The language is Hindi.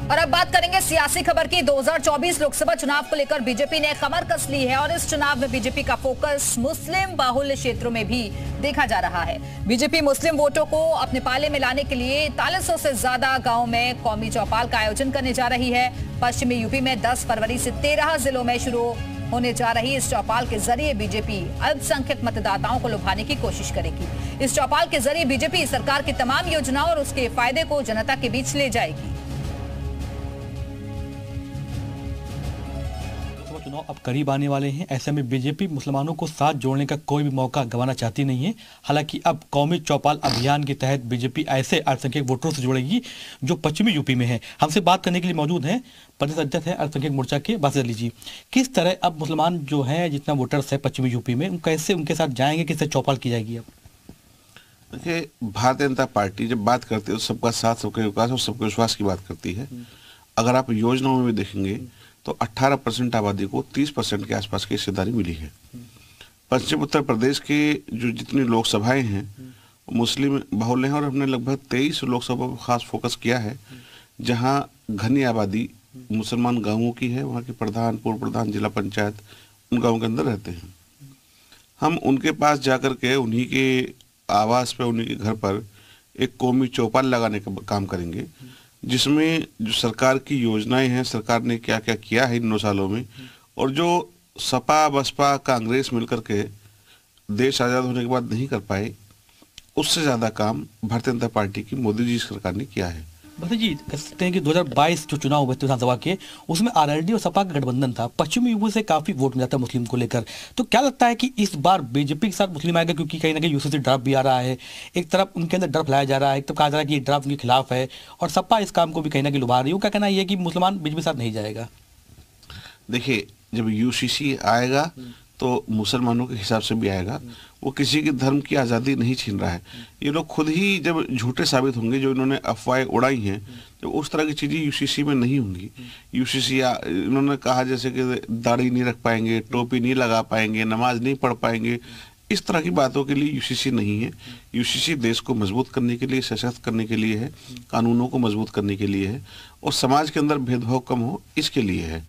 और अब बात करेंगे सियासी खबर की। 2024 लोकसभा चुनाव को लेकर बीजेपी ने कमर कस ली है और इस चुनाव में बीजेपी का फोकस मुस्लिम बाहुल्य क्षेत्रों में भी देखा जा रहा है। बीजेपी मुस्लिम वोटों को अपने पाले में लाने के लिए 4300 से ज्यादा गांव में कौमी चौपाल का आयोजन करने जा रही है। पश्चिमी यूपी में 10 फरवरी से 13 जिलों में शुरू होने जा रही इस चौपाल के जरिए बीजेपी अल्पसंख्यक मतदाताओं को लुभाने की कोशिश करेगी। इस चौपाल के जरिए बीजेपी सरकार की तमाम योजनाओं और उसके फायदे को जनता के बीच ले जाएगी। चुनाव अब करीब आने वाले हैं, ऐसे में बीजेपी मुसलमानों को साथ जोड़ने का कोई भी मौका गंवाना चाहती नहीं है। हालांकि अब कौमी चौपाल अभियान के तहत बीजेपी ऐसे अल्पसंख्यक वोटरों से जुड़ेगी जो पश्चिमी यूपी में है। हमसे बात करने के लिए मौजूद हैं प्रदेश अध्यक्ष हैं अल्पसंख्यक मोर्चा के बासित अली जी। किस तरह अब मुसलमान जो हैं, जितना वोटर्स है पश्चिमी यूपी में, कैसे उनके साथ जाएंगे, किससे चौपाल की जाएगी? अब देखिए, भारतीय जनता पार्टी जब बात करती है तो सबका साथ, सबका विकास और सबके विश्वास की बात करती है। अगर आप योजनाओं में भी देखेंगे तो 18% आबादी को 30% के आसपास की हिस्सेदारी मिली है। पश्चिम उत्तर प्रदेश के जो जितनी लोकसभाएं हैं मुस्लिम बाहुल्य हैं और हमने लगभग 23 लोकसभा पर खास फोकस किया है, जहां घनी आबादी मुसलमान गांवों की है। वहां के प्रधान, पूर्व प्रधान, जिला पंचायत उन गाँवों के अंदर रहते हैं। हम उनके पास जाकर के उन्हीं के आवास पे, उन्हीं के घर पर एक कौमी चौपाल लगाने का काम करेंगे, जिसमें जो सरकार की योजनाएं हैं, सरकार ने क्या क्या किया है इन 9 सालों में, और जो सपा बसपा कांग्रेस मिलकर के देश आज़ाद होने के बाद नहीं कर पाए, उससे ज़्यादा काम भारतीय जनता पार्टी की मोदी जी सरकार ने किया है। बासित जी, कह सकते हैं कि 2022 जो चुनाव हुए थे विधानसभा के, उसमें आरएलडी और सपा का गठबंधन था। पश्चिमी यूपी से काफी वोट मिला था मुस्लिम को लेकर। तो क्या लगता है कि इस बार बीजेपी के साथ मुस्लिम आएगा? क्योंकि कहीं ना कहीं यूसीसी ड्राफ्ट भी आ रहा है, एक तरफ उनके अंदर डर फैलाया जा रहा है, एक तरफ कहा जा रहा है कि ये ड्राफ्ट उनके खिलाफ है, और सपा इस काम को भी कहीं ना कहीं लुभा रही है। क्या कहना है कि मुसलमान बीजेपी के साथ नहीं जाएगा? देखिए, जब यूसीसी आएगा तो मुसलमानों के हिसाब से भी आएगा। वो किसी के धर्म की आज़ादी नहीं छीन रहा है। ये लोग खुद ही जब झूठे साबित होंगे, जो इन्होंने अफवाहें उड़ाई हैं, तो उस तरह की चीज़ें यूसीसी में नहीं होंगी। यूसीसी इन्होंने कहा जैसे कि दाढ़ी नहीं रख पाएंगे, टोपी नहीं लगा पाएंगे, नमाज नहीं पढ़ पाएंगे, इस तरह की बातों के लिए यूसीसी नहीं है। यूसीसी देश को मजबूत करने के लिए, सशक्त करने के लिए है, कानूनों को मजबूत करने के लिए है, और समाज के अंदर भेदभाव कम हो, इसके लिए है।